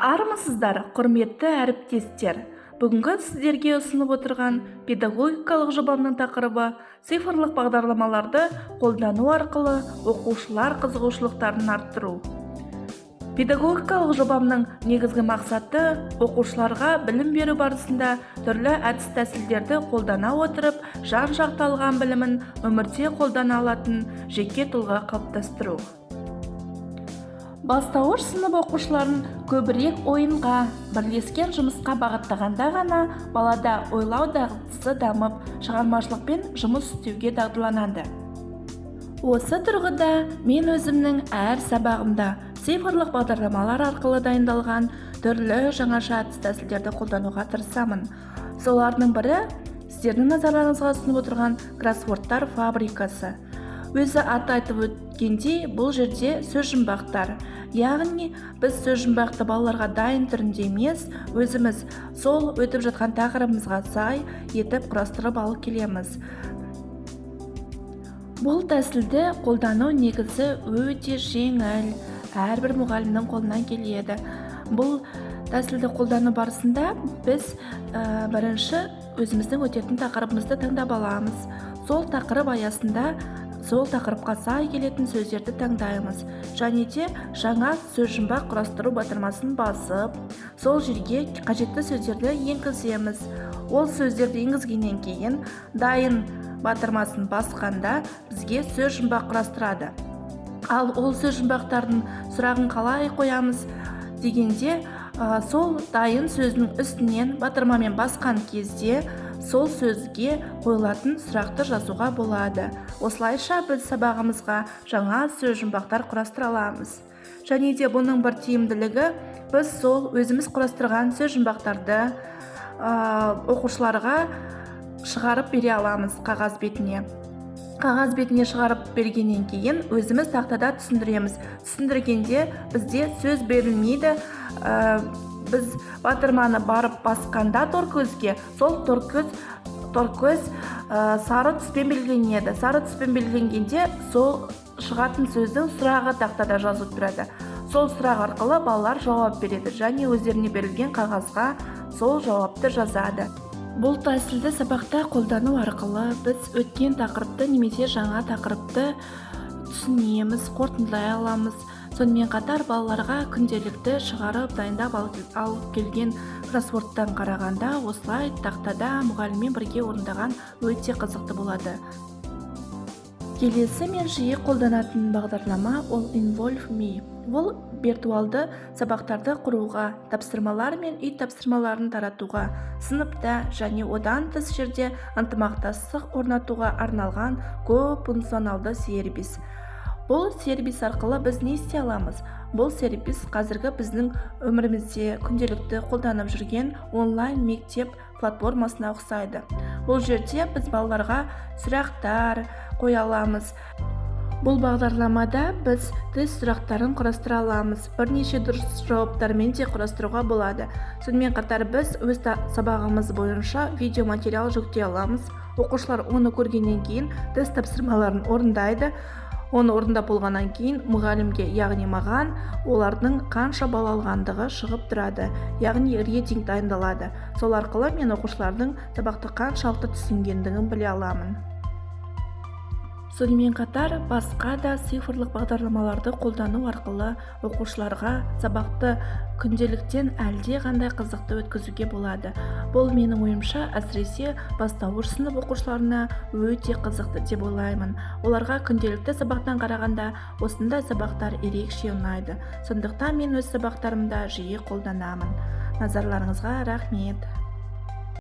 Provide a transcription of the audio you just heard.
Армысыздар, құрметті әріптестер. Бүгінгі сіздерге ұсынып отырған педагогикалық жобамның тақырыбы цифрлық бағдарламаларды қолдану арқылы оқушылар қызығушылықтарын арттыру. Педагогикалық жобамның негізгі мақсаты оқушыларға білім беру барысында түрлі әдіс-тәсілдерді қолдана отырып, жан-жақты алған білімін өмірде қолдана алатын жеке тұлға қалыптастыру. Бастауыш сынып оқушыларын көбірек ойынға, бірлескен жұмысқа бағыттағанда ғана балада ойлау дағдысы дамып, шығармашылықпен жұмыс істеуге дағдыланады. Осы тұрғыда мен өзімнің әр сабағымда цифрлық бағдарламалар арқылы дайындалған түрлі жаңаша әдіс-тәсілдерді қолдануға тырысамын. Солардың бірі сіздердің назарларыңызға ұсынып отырған кроссвордтар фабрикасы. Өзі аты айтып өткендей, бұл жерде сөз жұмбақтар. Яғни біз сөз жұмбақты балаларға дайын түрінде емес, өзіміз сол өтіп жатқан тақырыбымызға сай етіп құрастырып алып келеміз. Бұл тәсілді қолдану негізі өте жеңіл, әрбір мұғалімнің қолынан келеді. Бұл тәсілді қолдану барысында біз бірінші өзіміздің өтетін тақырыбымызды таңдап аламыз. Сол тақырып аясында сол тақырыпқа сай келетін сөздерді таңдаймыз. Және де жаңа сөз жұмбақ құрастыру батырмасын басып, сол жерге қажетті сөздерді енгіземіз. Ол сөздерді енгізгеннен кейін дайын батырмасын басқанда бізге сөз жұмбақ құрастырады. Ал ол сөз жұмбақтардың сұрағын қалай қоямыз дегенде, сол дайын сөздің үстінен батырмамен басқан кезде сол сөзге қойылатын сұрақты жазуға болады. Осылайша біз сабағымызға жаңа сөз жұмбақтар құрастыра аламыз. Және де бұның бір тиімділігі, біз сол өзіміз құрастырған сөз жұмбақтарды оқушыларға шығарып бере аламыз қағаз бетіне. Қағаз бетіне шығарып бергеннен кейін өзіміз тақтада түсіндіреміз. Түсіндіргенде бізде сөз берілмейді. Біз батырманы барып басқанда торкөзге, сол торкөз сары түспен белгіленеді. Сары түспен белгіленгенде сол шығатын сөздің сұрағы тақтада жазылып тұрады. Сол сұрақ арқылы балалар жауап береді және өздеріне берілген қағазға сол жауапты жазады. Бұл тәсілді сабақта қолдану арқылы біз өткен тақырыпты немесе жаңа тақырыпты түсінеміз, қорытындылай аламыз. Сонымен қатар балаларға күнделікті шығарып дайындап алып келген кроссвордтан қарағанда осылай тақтада мұғаліммен бірге орындаған өте қызықты болады. Келесі мен жиі қолданатын бағдарлама ол Involve Me. Ол виртуалды сабақтарды құруға, тапсырмалар мен үй тапсырмаларын таратуға, сыныпта және одан тыс жерде ынтымақтастық орнатуға арналған көп функционалды сервис. Бұл сервис арқылы біз не істей аламыз? Бұл сервис қазіргі біздің өмірімізде күнделікті қолданып жүрген онлайн мектеп платформасына ұқсайды. Бұл жерде біз балаларға сұрақтар қоя аламыз. Бұл бағдарламада біз тест сұрақтарын құрастыра аламыз. Бірнеше дұрыс жауаптармен де құрастыруға болады. Сонымен қатар біз өз сабағымыз бойынша видеоматериал жүктей аламыз. Оқушылар оны көргеннен кейін тест тапсырмаларын орындайды. Оны орындап болғаннан кейін мұғалімге, яғни маған, олардың қанша балл алғандығы шығып тұрады, яғни рейтинг дайындалады. Сол арқылы мен оқушылардың сабақты қаншалықты түсінгендігін біле аламын. Сонымен қатар басқа да цифрлық бағдарламаларды қолдану арқылы оқушыларға сабақты күнделіктен әлде қандай қызықты өткізуге болады. Бұл менің ойымша әсіресе бастауыш сынып оқушыларына өте қызықты деп ойлаймын. Оларға күнделікті сабақтан қарағанда осындай сабақтар ерекше ұнайды. Сондықтан мен өз сабақтарымда жиі қолданамын. Назарларыңызға рахмет.